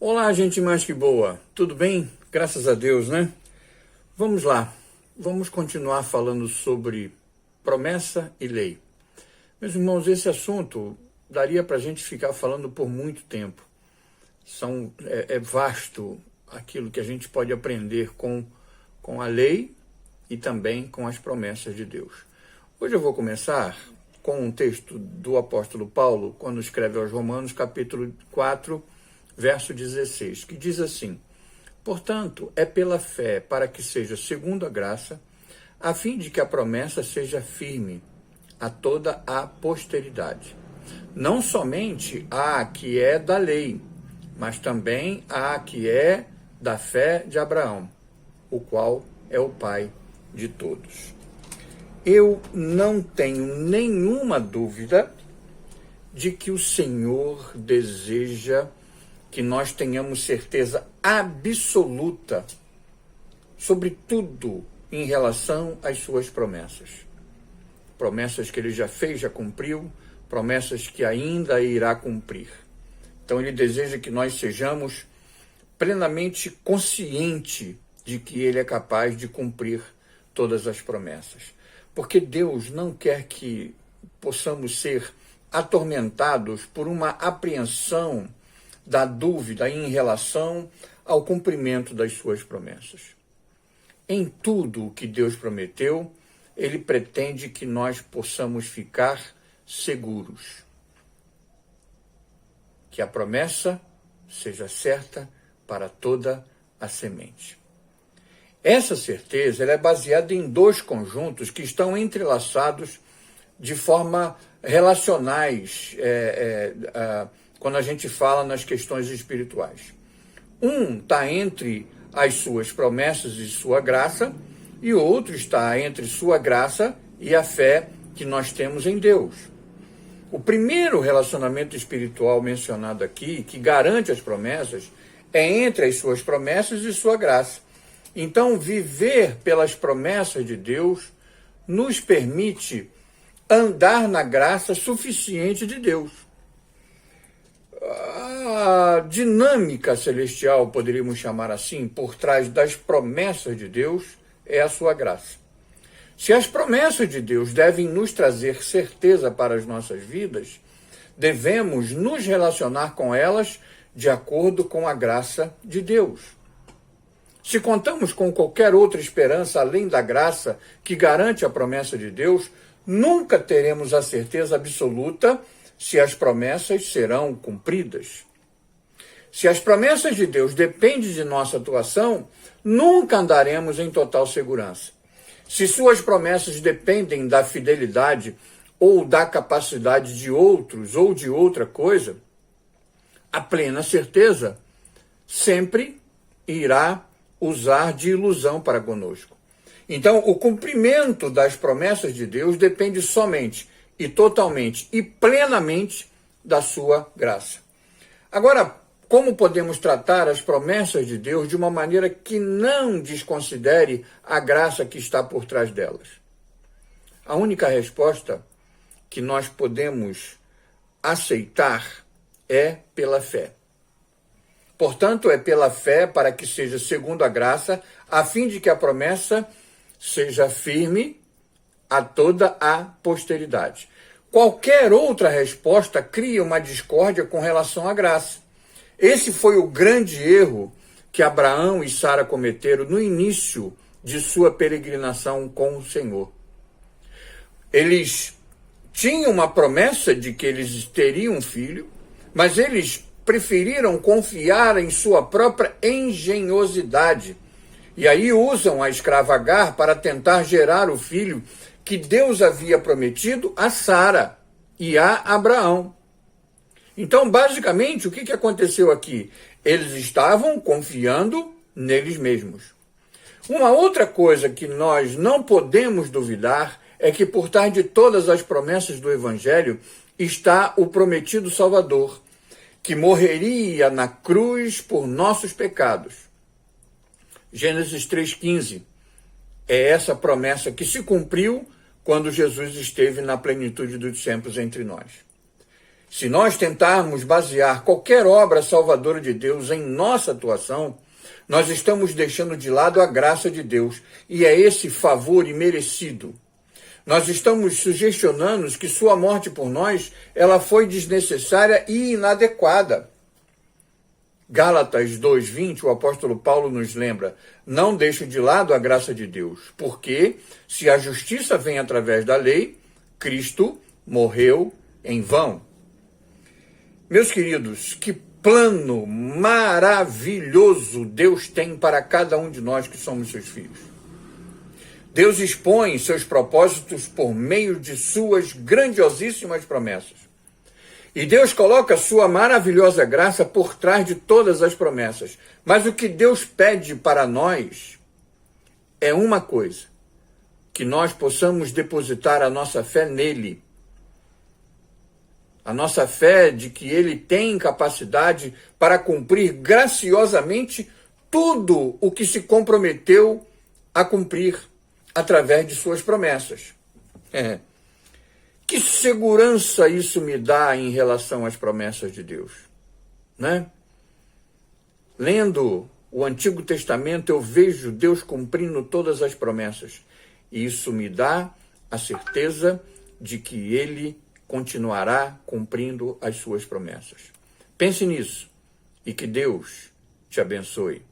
Olá, gente mais que boa. Tudo bem? Graças a Deus, né? Vamos lá. Vamos continuar falando sobre promessa e lei. Meus irmãos, esse assunto daria para a gente ficar falando por muito tempo. É vasto aquilo que a gente pode aprender com a lei e também com as promessas de Deus. Hoje eu vou começar com um texto do apóstolo Paulo, quando escreve aos Romanos, capítulo 4, verso 16, que diz assim: portanto, é pela fé, para que seja segundo a graça, a fim de que a promessa seja firme a toda a posteridade. Não somente a que é da lei, mas também a que é da fé de Abraão, o qual é o pai de todos. Eu não tenho nenhuma dúvida de que o Senhor deseja que nós tenhamos certeza absoluta sobre tudo em relação às suas promessas. Promessas que ele já fez, já cumpriu, promessas que ainda irá cumprir. Então ele deseja que nós sejamos plenamente conscientes de que ele é capaz de cumprir todas as promessas. Porque Deus não quer que possamos ser atormentados por uma apreensão da dúvida em relação ao cumprimento das suas promessas. Em tudo o que Deus prometeu, ele pretende que nós possamos ficar seguros. Que a promessa seja certa para toda a semente. Essa certeza ela é baseada em dois conjuntos que estão entrelaçados de forma relacionais, quando a gente fala nas questões espirituais. Um está entre as suas promessas e sua graça, e o outro está entre sua graça e a fé que nós temos em Deus. O primeiro relacionamento espiritual mencionado aqui, que garante as promessas, é entre as suas promessas e sua graça. Então, viver pelas promessas de Deus nos permite andar na graça suficiente de Deus. A dinâmica celestial, poderíamos chamar assim, por trás das promessas de Deus, é a sua graça. Se as promessas de Deus devem nos trazer certeza para as nossas vidas, devemos nos relacionar com elas de acordo com a graça de Deus. Se contamos com qualquer outra esperança além da graça que garante a promessa de Deus, nunca teremos a certeza absoluta se as promessas serão cumpridas. Se as promessas de Deus dependem de nossa atuação, nunca andaremos em total segurança. Se suas promessas dependem da fidelidade ou da capacidade de outros ou de outra coisa, a plena certeza sempre irá usar de ilusão para conosco. Então, o cumprimento das promessas de Deus depende somente e totalmente e plenamente da sua graça. Agora, como podemos tratar as promessas de Deus de uma maneira que não desconsidere a graça que está por trás delas? A única resposta que nós podemos aceitar é pela fé. Portanto, é pela fé para que seja segundo a graça, a fim de que a promessa seja firme a toda a posteridade. Qualquer outra resposta cria uma discórdia com relação à graça. Esse foi o grande erro que Abraão e Sara cometeram no início de sua peregrinação com o Senhor. Eles tinham uma promessa de que eles teriam um filho, mas eles preferiram confiar em sua própria engenhosidade. E aí usam a escrava Agar para tentar gerar o filho que Deus havia prometido a Sara e a Abraão. Então, basicamente, o que aconteceu aqui? Eles estavam confiando neles mesmos. Uma outra coisa que nós não podemos duvidar é que por trás de todas as promessas do Evangelho está o prometido Salvador, que morreria na cruz por nossos pecados. Gênesis 3,15 é essa promessa que se cumpriu quando Jesus esteve na plenitude dos tempos entre nós. Se nós tentarmos basear qualquer obra salvadora de Deus em nossa atuação, nós estamos deixando de lado a graça de Deus, e é esse favor imerecido. Nós estamos sugestionando que sua morte por nós, ela foi desnecessária e inadequada. Gálatas 2:20, o apóstolo Paulo nos lembra: não deixe de lado a graça de Deus, porque se a justiça vem através da lei, Cristo morreu em vão. Meus queridos, que plano maravilhoso Deus tem para cada um de nós que somos seus filhos. Deus expõe seus propósitos por meio de suas grandiosíssimas promessas. E Deus coloca sua maravilhosa graça por trás de todas as promessas. Mas o que Deus pede para nós é uma coisa: que nós possamos depositar a nossa fé nele. A nossa fé de que ele tem capacidade para cumprir graciosamente tudo o que se comprometeu a cumprir através de suas promessas. Que segurança isso me dá em relação às promessas de Deus, né? Lendo o Antigo Testamento, eu vejo Deus cumprindo todas as promessas. E isso me dá a certeza de que ele continuará cumprindo as suas promessas. Pense nisso e que Deus te abençoe.